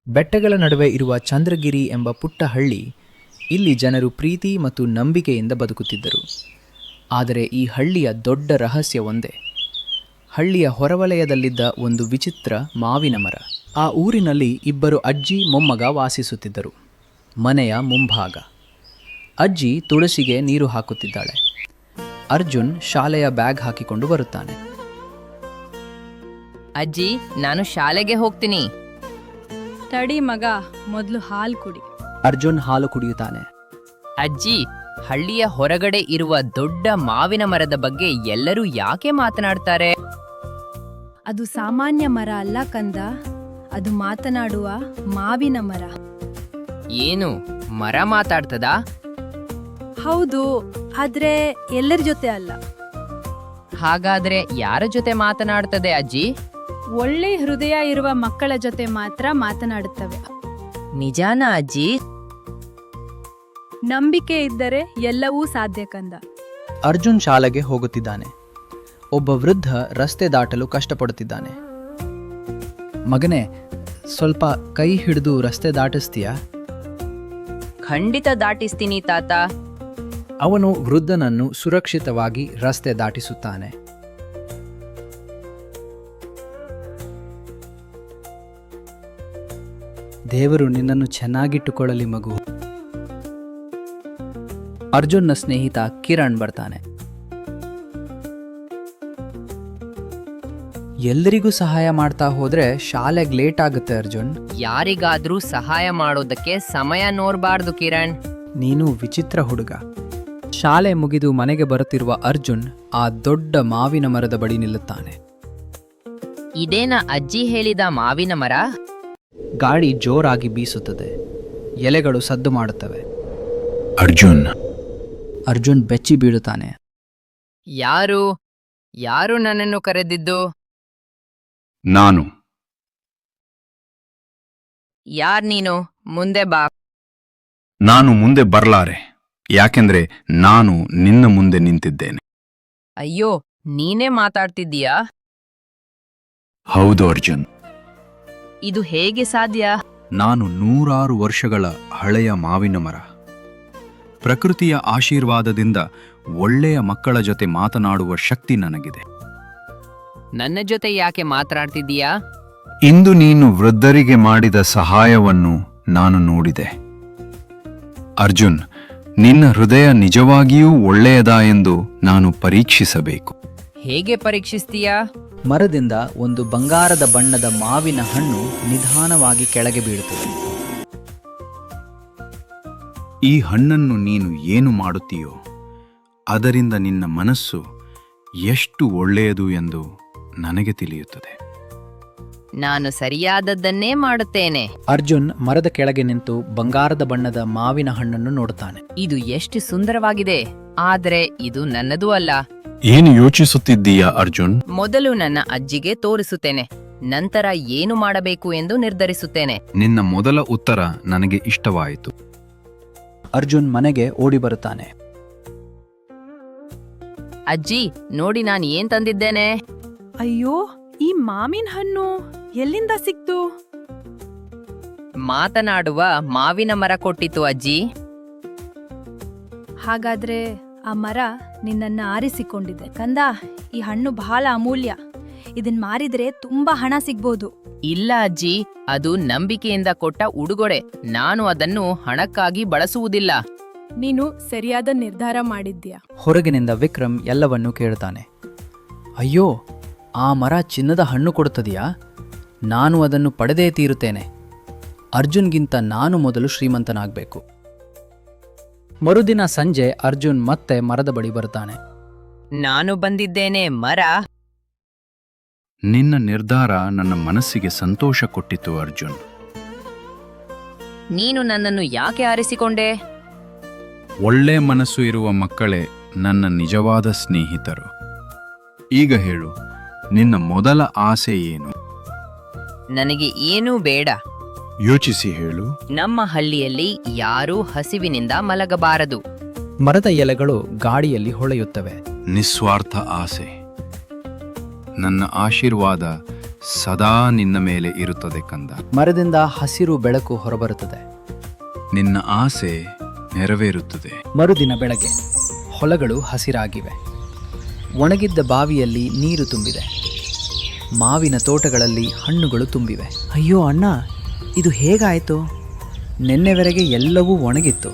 ಬೆಟ್ಟಗಳ ನಡುವೆ ಇರುವ ಚಂದ್ರಗಿರಿ ಎಂಬ ಪುಟ್ಟ ಹಳ್ಳಿ. ಇಲ್ಲಿ ಜನರು ಪ್ರೀತಿ ಮತ್ತು ನಂಬಿಕೆಯಿಂದ ಬದುಕುತ್ತಿದ್ದರು. ಆದರೆ ಈ ಹಳ್ಳಿಯ ದೊಡ್ಡ ರಹಸ್ಯ ಒಂದೇ. ಹಳ್ಳಿಯ ಹೊರವಲಯದಲ್ಲಿದ್ದ ಒಂದು ವಿಚಿತ್ರ ಮಾವಿನ ಮರ. ಆ ಊರಿನಲ್ಲಿ ಇಬ್ಬರು ಅಜ್ಜಿ ಮೊಮ್ಮಗ ವಾಸಿಸುತ್ತಿದ್ದರು. ಮನೆಯ ಮುಂಭಾಗ ಅಜ್ಜಿ ತುಳಸಿಗೆ ನೀರು ಹಾಕುತ್ತಿದ್ದಾಳೆ. ಅರ್ಜುನ್ ಶಾಲೆಯ ಬ್ಯಾಗ್ ಹಾಕಿಕೊಂಡು ಬರುತ್ತಾನೆ. ಅಜ್ಜಿ, ನಾನು ಶಾಲೆಗೆ ಹೋಗ್ತೀನಿ. ತಡಿ ಮಗ, ಮೊದಲು ಹಾಲು ಕುಡಿ. ಅರ್ಜುನ್ ಹಾಲು ಕುಡಿಯುತ್ತಾನೆ. ಅಜ್ಜಿ, ಹಳ್ಳಿಯ ಹೊರಗಡೆ ಇರುವ ದೊಡ್ಡ ಮಾವಿನ ಮರದ ಬಗ್ಗೆ ಎಲ್ಲರೂ ಯಾಕೆ ಮಾತನಾಡ್ತಾರೆ? ಅದು ಸಾಮಾನ್ಯ ಮರ ಅಲ್ಲ ಕಂದ, ಅದು ಮಾತನಾಡುವ ಮಾವಿನ ಮರ. ಏನು, ಮರ ಮಾತಾಡ್ತದಾ? ಹೌದು, ಆದ್ರೆ ಎಲ್ಲರ ಜೊತೆ ಅಲ್ಲ. ಹಾಗಾದ್ರೆ ಯಾರ ಜೊತೆ ಮಾತನಾಡ್ತದೆ ಅಜ್ಜಿ? ಒಳ್ಳೆ ಹೃದಯ ಇರುವ ಮಕ್ಕಳ ಜೊತೆ ಮಾತ್ರ ಮಾತನಾಡುತ್ತವೆ. ನಿಜಾನಾ ಅಜ್ಜಿ? ನಂಬಿಕೆ ಇದ್ದರೆ ಎಲ್ಲವೂ ಸಾಧ್ಯ ಕಂದ. ಅರ್ಜುನ್ ಶಾಲೆಗೆ ಹೋಗುತ್ತಿದ್ದಾನೆ. ಒಬ್ಬ ವೃದ್ಧ ರಸ್ತೆ ದಾಟಲು ಕಷ್ಟಪಡುತ್ತಿದ್ದಾನೆ. ಮಗನೇ, ಸ್ವಲ್ಪ ಕೈ ಹಿಡಿದು ರಸ್ತೆ ದಾಟಿಸ್ತೀಯಾ? ಖಂಡಿತ ದಾಟಿಸ್ತೀನಿ ತಾತ. ಅವನು ವೃದ್ಧನನ್ನು ಸುರಕ್ಷಿತವಾಗಿ ರಸ್ತೆ ದಾಟಿಸುತ್ತಾನೆ. ದೇವರು ನಿನ್ನನ್ನು ಚೆನ್ನಾಗಿಟ್ಟುಕೊಳ್ಳಲಿ ಮಗು. ಅರ್ಜುನ್ನ ಸ್ನೇಹಿತ ಕಿರಣ್ ಬರ್ತಾನೆ. ಎಲ್ಲರಿಗೂ ಸಹಾಯ ಮಾಡ್ತಾ ಹೋದ್ರೆ ಶಾಲೆಗೆ ಲೇಟ್ ಆಗುತ್ತೆ ಅರ್ಜುನ್. ಯಾರಿಗಾದ್ರೂ ಸಹಾಯ ಮಾಡೋದಕ್ಕೆ ಸಮಯ ನೋಡ್ಬಾರ್ದು ಕಿರಣ್. ನೀನು ವಿಚಿತ್ರ ಹುಡುಗ. ಶಾಲೆ ಮುಗಿದು ಮನೆಗೆ ಬರುತ್ತಿರುವ ಅರ್ಜುನ್ ಆ ದೊಡ್ಡ ಮಾವಿನ ಮರದ ಬಳಿ ನಿಲ್ಲುತ್ತಾನೆ. ಇದೇನಾ ಅಜ್ಜಿ ಹೇಳಿದ ಮಾವಿನ ಮರ? ಗಾಳಿ ಜೋರಾಗಿ ಬೀಸುತ್ತದೆ. ಎಲೆಗಳು ಸದ್ದು ಮಾಡುತ್ತವೆ. ಅರ್ಜುನ್ ಬೆಚ್ಚಿ ಬೀಳುತ್ತಾನೆ. ಯಾರು ನನ್ನನ್ನು ಕರೆದಿದ್ದು? ನಾನು. ಯಾರ್ ನೀನು? ಮುಂದೆ ಬಾ. ನಾನು ಮುಂದೆ ಬರ್ಲಾರೆ, ಯಾಕೆಂದ್ರೆ ನಾನು ನಿನ್ನ ಮುಂದೆ ನಿಂತಿದ್ದೇನೆ. ಅಯ್ಯೋ, ನೀನೇ ಮಾತಾಡ್ತಿದ್ದೀಯಾ? ಹೌದು ಅರ್ಜುನ್, ಇದು ಹೇಗೆ ಸಾಧ್ಯ? ನಾನು 100 ವರ್ಷಗಳ ಹಳೆಯ ಮಾವಿನ ಮರ. ಪ್ರಕೃತಿಯ ಆಶೀರ್ವಾದದಿಂದ ಒಳ್ಳೆಯ ಮಕ್ಕಳ ಜೊತೆ ಮಾತನಾಡುವ ಶಕ್ತಿ ನನಗಿದೆ. ನನ್ನ ಜೊತೆ ಯಾಕೆ ಮಾತಾಡ್ತಿದ್ದೀಯಾ? ಇಂದು ನೀನು ವೃದ್ಧರಿಗೆ ಮಾಡಿದ ಸಹಾಯವನ್ನು ನಾನು ನೋಡಿದೆ. ಅರ್ಜುನ್, ನಿನ್ನ ಹೃದಯ ನಿಜವಾಗಿಯೂ ಒಳ್ಳೆಯದಾ ಎಂದು ನಾನು ಪರೀಕ್ಷಿಸಬೇಕು. ಹೇಗೆ ಪರೀಕ್ಷಿಸ್ತೀಯಾ? ಮರದಿಂದ ಒಂದು ಬಂಗಾರದ ಬಣ್ಣದ ಮಾವಿನ ಹಣ್ಣು ನಿಧಾನವಾಗಿ ಕೆಳಗೆ ಬೀಳುತ್ತದೆ. ಈ ಹಣ್ಣನ್ನು ನೀನು ಏನು ಮಾಡುತ್ತೀಯೋ ಅದರಿಂದ ನಿನ್ನ ಮನಸ್ಸು ಎಷ್ಟು ಒಳ್ಳೆಯದು ಎಂದು ನನಗೆ ತಿಳಿಯುತ್ತದೆ. ನಾನು ಸರಿಯಾದದ್ದನ್ನೇ ಮಾಡುತ್ತೇನೆ. ಅರ್ಜುನ್ ಮರದ ಕೆಳಗೆ ನಿಂತು ಬಂಗಾರದ ಬಣ್ಣದ ಮಾವಿನ ಹಣ್ಣನ್ನು ನೋಡುತ್ತಾನೆ. ಇದು ಎಷ್ಟು ಸುಂದರವಾಗಿದೆ, ಆದರೆ ಇದು ನನ್ನದೂ ಅಲ್ಲ. ಏನು ಯೋಚಿಸುತ್ತಿದ್ದೀಯಾ ಅರ್ಜುನ್? ಮೊದಲು ನನ್ನ ಅಜ್ಜಿಗೆ ತೋರಿಸುತ್ತೇನೆ, ನಂತರ ಏನು ಮಾಡಬೇಕು ಎಂದು ನಿರ್ಧರಿಸುತ್ತೇನೆ. ನಿನ್ನ ಮೊದಲ ಉತ್ತರ ನನಗೆ ಇಷ್ಟವಾಯಿತು. ಅರ್ಜುನ್ ಮನೆಗೆ ಓಡಿ ಬರುತ್ತಾನೆ. ಅಜ್ಜಿ, ನೋಡಿ ನಾನು ಏನ್ ತಂದಿದ್ದೇನೆ. ಅಯ್ಯೋ, ಈ ಮಾವಿನ ಹಣ್ಣು ಎಲ್ಲಿಂದ ಸಿಕ್ತು? ಮಾತನಾಡುವ ಮಾವಿನ ಮರ ಕೊಟ್ಟಿತು ಅಜ್ಜಿ. ಹಾಗಾದ್ರೆ ಆ ಮರ ನಿನ್ನನ್ನ ಆರಿಸಿಕೊಂಡಿದೆ. ಕಂದ, ಈ ಹಣ್ಣು ಬಹಳ ಅಮೂಲ್ಯ. ಇದನ್ ಮಾರಿದ್ರೆ ತುಂಬಾ ಹಣ ಸಿಗ್ಬೋದು. ಇಲ್ಲ ಅಜ್ಜಿ, ಅದು ನಂಬಿಕೆಯಿಂದ ಕೊಟ್ಟ ಉಡುಗೊರೆ. ನಾನು ಅದನ್ನು ಹಣಕ್ಕಾಗಿ ಬಳಸುವುದಿಲ್ಲ. ನೀನು ಸರಿಯಾದ ನಿರ್ಧಾರ ಮಾಡಿದ್ಯಾ. ಹೊರಗಿನಿಂದ ವಿಕ್ರಮ್ ಎಲ್ಲವನ್ನೂ ಕೇಳುತ್ತಾನೆ. ಅಯ್ಯೋ, ಆ ಮರ ಚಿನ್ನದ ಹಣ್ಣು ಕೊಡುತ್ತದೆಯಾ? ನಾನು ಅದನ್ನು ಪಡೆದೇ ತೀರುತ್ತೇನೆ. ಅರ್ಜುನ್ಗಿಂತ ನಾನು ಮೊದಲು ಶ್ರೀಮಂತನಾಗಬೇಕು. ಮರುದಿನ ಸಂಜೆ ಅರ್ಜುನ್ ಮತ್ತೆ ಮರದ ಬಳಿ ಬರುತ್ತಾನೆ. ನಾನು ಬಂದಿದ್ದೇನೆ ಮರ. ನಿನ್ನ ನಿರ್ಧಾರ ನನ್ನ ಮನಸ್ಸಿಗೆ ಸಂತೋಷ ಕೊಟ್ಟಿತು ಅರ್ಜುನ್. ನೀನು ನನ್ನನ್ನು ಯಾಕೆ ಆರಿಸಿಕೊಂಡೆ? ಒಳ್ಳೆ ಮನಸ್ಸು ಇರುವ ಮಕ್ಕಳೇ ನನ್ನ ನಿಜವಾದ ಸ್ನೇಹಿತರು. ಈಗ ಹೇಳು, ನಿನ್ನ ಮೊದಲ ಆಸೆ ಏನು? ನನಗೆ ಏನೂ ಬೇಡ. ಯೋಚಿಸಿ ಹೇಳು. ನಮ್ಮ ಹಳ್ಳಿಯಲ್ಲಿ ಯಾರೂ ಹಸಿವಿನಿಂದ ಮಲಗಬಾರದು. ಮರದ ಎಲೆಗಳು ಗಾಳಿಯಲ್ಲಿ ಹೊಳೆಯುತ್ತವೆ. ನಿಸ್ವಾರ್ಥ ಆಸೆ. ನನ್ನ ಆಶೀರ್ವಾದ ಸದಾ ನಿನ್ನ ಮೇಲೆ ಇರುತ್ತದೆ ಕಂದ. ಮರದಿಂದ ಹಸಿರು ಬೆಳಕು ಹೊರಬರುತ್ತದೆ. ನಿನ್ನ ಆಸೆ ನೆರವೇರುತ್ತದೆ. ಮರುದಿನ ಬೆಳಗ್ಗೆ ಹೊಲಗಳು ಹಸಿರಾಗಿವೆ. ಒಣಗಿದ್ದ ಬಾವಿಯಲ್ಲಿ ನೀರು ತುಂಬಿದೆ. ಮಾವಿನ ತೋಟಗಳಲ್ಲಿ ಹಣ್ಣುಗಳು ತುಂಬಿವೆ. ಅಯ್ಯೋ ಅಣ್ಣ, ಇದು ಹೇಗಾಯಿತು? ನಿನ್ನೆವರೆಗೆ ಎಲ್ಲವೂ ಒಣಗಿತ್ತು.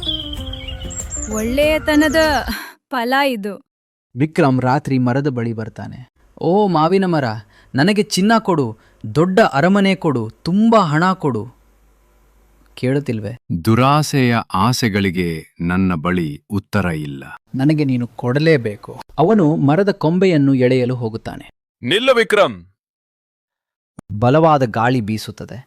ಒಳ್ಳೆಯತನದ ಫಲ ಇದು. ವಿಕ್ರಮ್ ರಾತ್ರಿ ಮರದ ಬಳಿ ಬರ್ತಾನೆ. ಓ ಮಾವಿನ ಮರ, ನನಗೆ ಚಿನ್ನ ಕೊಡು, ದೊಡ್ಡ ಅರಮನೆ ಕೊಡು, ತುಂಬ ಹಣ ಕೊಡು. ಕೇಳುತ್ತಿಲ್ವೇ? ದುರಾಸೆಯ ಆಸೆಗಳಿಗೆ ನನ್ನ ಬಳಿ ಉತ್ತರ ಇಲ್ಲ. ನನಗೆ ನೀನು ಕೊಡಲೇಬೇಕು. ಅವನು ಮರದ ಕೊಂಬೆಯನ್ನು ಎಳೆಯಲು ಹೋಗುತ್ತಾನೆ. ನಿಲ್ಲ ವಿಕ್ರಮ್. ಬಲವಾದ ಗಾಳಿ ಬೀಸುತ್ತದೆ.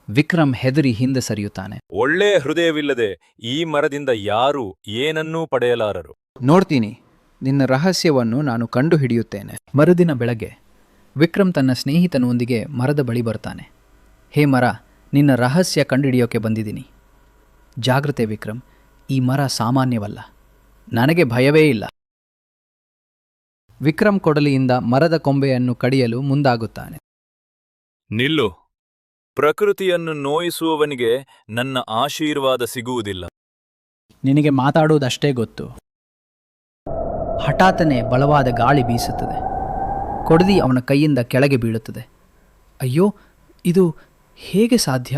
ವಿಕ್ರಮ್ ಹೆದರಿ ಹಿಂದೆ ಸರಿಯುತ್ತಾನೆ. ಒಳ್ಳೆ ಹೃದಯವಿಲ್ಲದೆ ಈ ಮರದಿಂದ ಯಾರೂ ಏನನ್ನೂ ಪಡೆಯಲಾರರು. ನೋಡ್ತೀನಿ, ನಿನ್ನ ರಹಸ್ಯವನ್ನು ನಾನು ಕಂಡುಹಿಡಿಯುತ್ತೇನೆ. ಮರುದಿನ ಬೆಳಗ್ಗೆ ವಿಕ್ರಮ್ ತನ್ನ ಸ್ನೇಹಿತನೊಂದಿಗೆ ಮರದ ಬಳಿ ಬರ್ತಾನೆ. ಹೇ ಮರ, ನಿನ್ನ ರಹಸ್ಯ ಕಂಡುಹಿಡಿಯೋಕೆ ಬಂದಿದ್ದೀನಿ. ಜಾಗ್ರತೆ ವಿಕ್ರಮ್, ಈ ಮರ ಸಾಮಾನ್ಯವಲ್ಲ. ನನಗೆ ಭಯವೇ ಇಲ್ಲ. ವಿಕ್ರಮ್ ಕೊಡಲಿಯಿಂದ ಮರದ ಕೊಂಬೆಯನ್ನು ಕಡಿಯಲು ಮುಂದಾಗುತ್ತಾನೆ. ನಿಲ್ಲು. ಪ್ರಕೃತಿಯನ್ನು ನೋಯಿಸುವವನಿಗೆ ನನ್ನ ಆಶೀರ್ವಾದ ಸಿಗುವುದಿಲ್ಲ. ನಿನಗೆ ಮಾತಾಡುವುದಷ್ಟೇ ಗೊತ್ತು. ಹಠಾತ್ತನೆ ಬಲವಾದ ಗಾಳಿ ಬೀಸುತ್ತದೆ. ಕೊಡಲಿ ಅವನ ಕೈಯಿಂದ ಕೆಳಗೆ ಬೀಳುತ್ತದೆ. ಅಯ್ಯೋ, ಇದು ಹೇಗೆ ಸಾಧ್ಯ?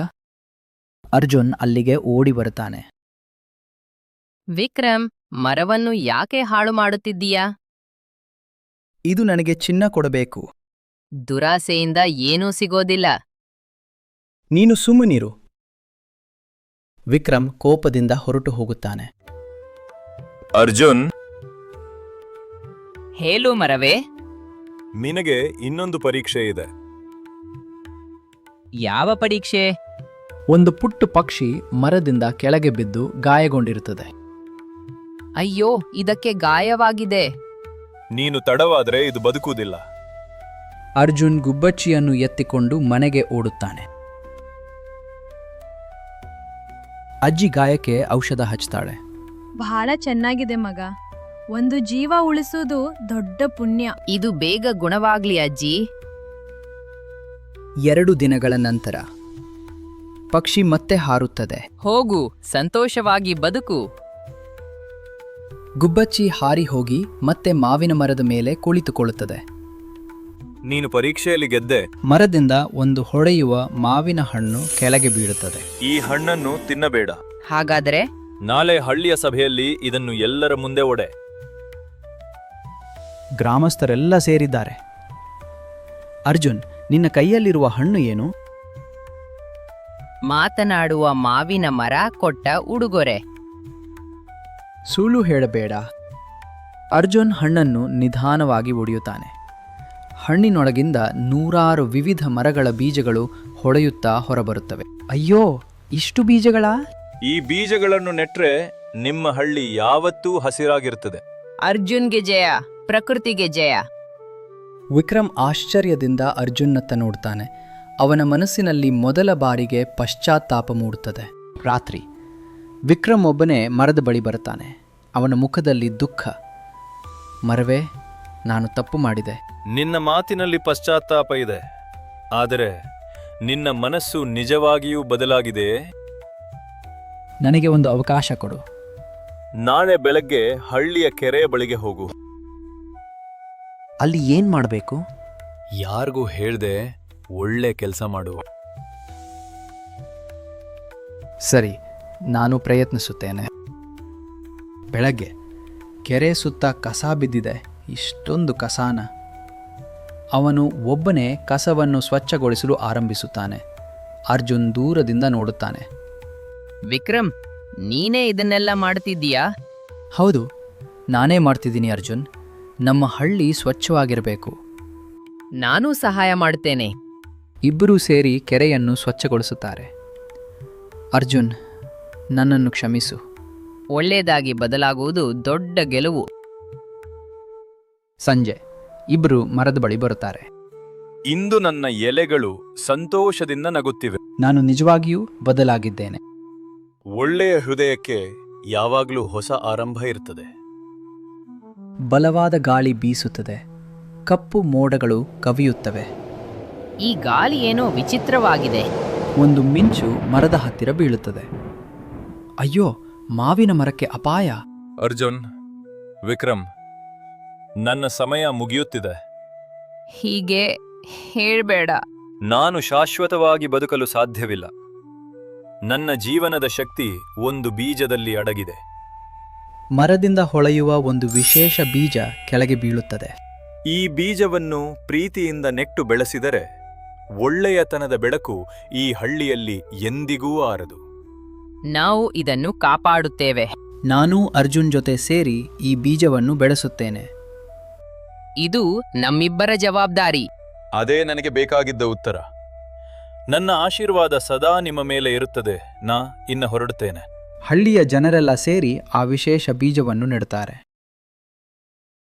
ಅರ್ಜುನ್ ಅಲ್ಲಿಗೆ ಓಡಿ ಬರುತ್ತಾನೆ. ವಿಕ್ರಮ್, ಮರವನ್ನು ಯಾಕೆ ಹಾಳು ಮಾಡುತ್ತಿದ್ದೀಯಾ? ಇದು ನನಗೆ ಚಿನ್ನ ಕೊಡಬೇಕು. ದುರಾಸೆಯಿಂದ ಏನೂ ಸಿಗೋದಿಲ್ಲ. ನೀನು ಸುಮ್ಮನಿರು. ವಿಕ್ರಮ್ ಕೋಪದಿಂದ ಹೊರಟು ಹೋಗುತ್ತಾನೆ. ಅರ್ಜುನ್, ಹೇಳು ಮರವೇ. ನಿನಗೆ ಇನ್ನೊಂದು ಪರೀಕ್ಷೆ ಇದೆ. ಯಾವ ಪರೀಕ್ಷೆ? ಒಂದು ಪುಟ್ಟ ಪಕ್ಷಿ ಮರದಿಂದ ಕೆಳಗೆ ಬಿದ್ದು ಗಾಯಗೊಂಡಿರುತ್ತದೆ. ಅಯ್ಯೋ, ಇದಕ್ಕೆ ಗಾಯವಾಗಿದೆ. ನೀನು ತಡವಾದ್ರೆ ಇದು ಬದುಕುವುದಿಲ್ಲ. ಅರ್ಜುನ್ ಗುಬ್ಬಚ್ಚಿಯನ್ನು ಎತ್ತಿಕೊಂಡು ಮನೆಗೆ ಓಡುತ್ತಾನೆ. ಅಜ್ಜಿ ಗಾಯಕ್ಕೆ ಔಷಧ ಹಚ್ತಾಳೆ. ಬಹಳ ಚೆನ್ನಾಗಿದೆ ಮಗ. ಒಂದು ಜೀವ ಉಳಿಸೋದು ದೊಡ್ಡ ಪುಣ್ಯ. ಇದು ಬೇಗ ಗುಣವಾಗ್ಲಿ ಅಜ್ಜಿ. 2 ದಿನಗಳ ನಂತರ ಪಕ್ಷಿ ಮತ್ತೆ ಹಾರುತ್ತದೆ. ಹೋಗು, ಸಂತೋಷವಾಗಿ ಬದುಕು. ಗುಬ್ಬಚ್ಚಿ ಹಾರಿ ಹೋಗಿ ಮತ್ತೆ ಮಾವಿನ ಮರದ ಮೇಲೆ ಕುಳಿತುಕೊಳ್ಳುತ್ತದೆ. ನೀನು ಪರೀಕ್ಷೆಯಲ್ಲಿ ಗೆದ್ದೆ. ಮರದಿಂದ ಒಂದು ಹೊಡೆಯುವ ಮಾವಿನ ಹಣ್ಣು ಕೆಳಗೆ ಬೀಳುತ್ತದೆ. ಈ ಹಣ್ಣನ್ನು ತಿನ್ನಬೇಡ. ಹಾಗಾದರೆ ನಾಳೆ ಹಳ್ಳಿಯ ಸಭೆಯಲ್ಲಿ ಇದನ್ನು ಎಲ್ಲರ ಮುಂದೆ ಒಡೆ. ಗ್ರಾಮಸ್ಥರೆಲ್ಲ ಸೇರಿದ್ದಾರೆ. ಅರ್ಜುನ್, ನಿನ್ನ ಕೈಯಲ್ಲಿರುವ ಹಣ್ಣು ಏನು? ಮಾತನಾಡುವ ಮಾವಿನ ಮರ ಕೊಟ್ಟ ಉಡುಗೊರೆ. ಸುಳ್ಳು ಹೇಳಬೇಡ. ಅರ್ಜುನ್ ಹಣ್ಣನ್ನು ನಿಧಾನವಾಗಿ ಒಡೆಯುತ್ತಾನೆ. ಹಣ್ಣಿನೊಳಗಿಂದ 100 ವಿವಿಧ ಮರಗಳ ಬೀಜಗಳು ಹೊಳೆಯುತ್ತಾ ಹೊರಬರುತ್ತವೆ. ಅಯ್ಯೋ, ಇಷ್ಟು ಬೀಜಗಳಾ? ಈ ಬೀಜಗಳನ್ನು ನೆಟ್ರೆ ನಿಮ್ಮ ಹಳ್ಳಿ ಯಾವತ್ತೂ ಹಸಿರಾಗಿರುತ್ತದೆ. ಅರ್ಜುನ್ಗೆ ಜಯ, ಪ್ರಕೃತಿಗೆ ಜಯ. ವಿಕ್ರಮ್ ಆಶ್ಚರ್ಯದಿಂದ ಅರ್ಜುನ್ನತ್ತ ನೋಡ್ತಾನೆ. ಅವನ ಮನಸ್ಸಿನಲ್ಲಿ ಮೊದಲ ಬಾರಿಗೆ ಪಶ್ಚಾತ್ತಾಪ ಮೂಡುತ್ತದೆ. ರಾತ್ರಿ ವಿಕ್ರಮ್ ಒಬ್ಬನೇ ಮರದ ಬಳಿ ಬರ್ತಾನೆ. ಅವನ ಮುಖದಲ್ಲಿ ದುಃಖ. ಮರವೇ, ನಾನು ತಪ್ಪು ಮಾಡಿದೆ. ನಿನ್ನ ಮಾತಿನಲ್ಲಿ ಪಶ್ಚಾತ್ತಾಪ ಇದೆ, ಆದರೆ ನಿನ್ನ ಮನಸ್ಸು ನಿಜವಾಗಿಯೂ ಬದಲಾಗಿದೆ. ನನಗೆ ಒಂದು ಅವಕಾಶ ಕೊಡು. ನಾಳೆ ಬೆಳಗ್ಗೆ ಹಳ್ಳಿಯ ಕೆರೆಯ ಬಳಿಗೆ ಹೋಗು. ಅಲ್ಲಿ ಏನ್ ಮಾಡಬೇಕು? ಯಾರಿಗೂ ಹೇಳ್ದೆ ಒಳ್ಳೆ ಕೆಲಸ ಮಾಡು. ಸರಿ, ನಾನು ಪ್ರಯತ್ನಿಸುತ್ತೇನೆ. ಬೆಳಗ್ಗೆ ಕೆರೆ ಸುತ್ತ ಕಸ ಬಿದ್ದಿದೆ. ಇಷ್ಟೊಂದು ಕಸಾನ. ಅವನು ಒಬ್ಬನೇ ಕಸವನ್ನು ಸ್ವಚ್ಛಗೊಳಿಸಲು ಆರಂಭಿಸುತ್ತಾನೆ. ಅರ್ಜುನ್ ದೂರದಿಂದ ನೋಡುತ್ತಾನೆ. ವಿಕ್ರಮ್, ನೀನೇ ಇದನ್ನೆಲ್ಲ ಮಾಡ್ತಿದ್ದೀಯಾ? ಹೌದು, ನಾನೇ ಮಾಡ್ತಿದ್ದೀನಿ ಅರ್ಜುನ್. ನಮ್ಮ ಹಳ್ಳಿ ಸ್ವಚ್ಛವಾಗಿರಬೇಕು. ನಾನೂ ಸಹಾಯ ಮಾಡ್ತೇನೆ. ಇಬ್ಬರೂ ಸೇರಿ ಕೆರೆಯನ್ನು ಸ್ವಚ್ಛಗೊಳಿಸುತ್ತಾರೆ. ಅರ್ಜುನ್, ನನ್ನನ್ನು ಕ್ಷಮಿಸು. ಒಳ್ಳೆಯದಾಗಿ ಬದಲಾಗುವುದು ದೊಡ್ಡ ಗೆಲುವು. ಸಂಜೆ ಇಬ್ಬರು ಮರದ ಬಳಿ ಬರುತ್ತಾರೆ. ಇಂದು ನನ್ನ ಎಲೆಗಳು ಸಂತೋಷದಿಂದ ನಗುತ್ತಿವೆ. ನಾನು ನಿಜವಾಗಿಯೂ ಬದಲಾಗಿದ್ದೇನೆ. ಒಳ್ಳೆಯ ಹೃದಯಕ್ಕೆ ಯಾವಾಗಲೂ ಹೊಸ ಆರಂಭ ಇರ್ತದೆ. ಬಲವಾದ ಗಾಳಿ ಬೀಸುತ್ತದೆ. ಕಪ್ಪು ಮೋಡಗಳು ಕವಿಯುತ್ತವೆ. ಈ ಗಾಳಿ ಏನೋ ವಿಚಿತ್ರವಾಗಿದೆ. ಒಂದು ಮಿಂಚು ಮರದ ಹತ್ತಿರ ಬೀಳುತ್ತದೆ. ಅಯ್ಯೋ, ಮಾವಿನ ಮರಕ್ಕೆ ಅಪಾಯ! ಅರ್ಜುನ್, ವಿಕ್ರಮ್, ನನ್ನ ಸಮಯ ಮುಗಿಯುತ್ತಿದೆ. ಹೀಗೆ ಹೇಳ್ಬೇಡ. ನಾನು ಶಾಶ್ವತವಾಗಿ ಬದುಕಲು ಸಾಧ್ಯವಿಲ್ಲ. ನನ್ನ ಜೀವನದ ಶಕ್ತಿ ಒಂದು ಬೀಜದಲ್ಲಿ ಅಡಗಿದೆ. ಮರದಿಂದ ಹೊಳೆಯುವ ಒಂದು ವಿಶೇಷ ಬೀಜ ಕೆಳಗೆ ಬೀಳುತ್ತದೆ. ಈ ಬೀಜವನ್ನು ಪ್ರೀತಿಯಿಂದ ನೆಟ್ಟು ಬೆಳೆಸಿದರೆ ಒಳ್ಳೆಯತನದ ಬೆಳಕು ಈ ಹಳ್ಳಿಯಲ್ಲಿ ಎಂದಿಗೂ ಆರದು. ನಾವು ಇದನ್ನು ಕಾಪಾಡುತ್ತೇವೆ. ನಾನೂ ಅರ್ಜುನ್ ಜೊತೆ ಸೇರಿ ಈ ಬೀಜವನ್ನು ಬೆಳೆಸುತ್ತೇನೆ. ಇದು ನಮ್ಮಿಬ್ಬರ ಜವಾಬ್ದಾರಿ. ಅದೇ ನನಗೆ ಬೇಕಾಗಿದ್ದ ಉತ್ತರ. ನನ್ನ ಆಶೀರ್ವಾದ ಸದಾ ನಿಮ್ಮ ಮೇಲೆ ಇರುತ್ತದೆ. ನಾ ಇನ್ನು ಹೊರಡುತ್ತೇನೆ. ಹಳ್ಳಿಯ ಜನರೆಲ್ಲ ಸೇರಿ ಆ ವಿಶೇಷ ಬೀಜವನ್ನು ನೆಡುತ್ತಾರೆ.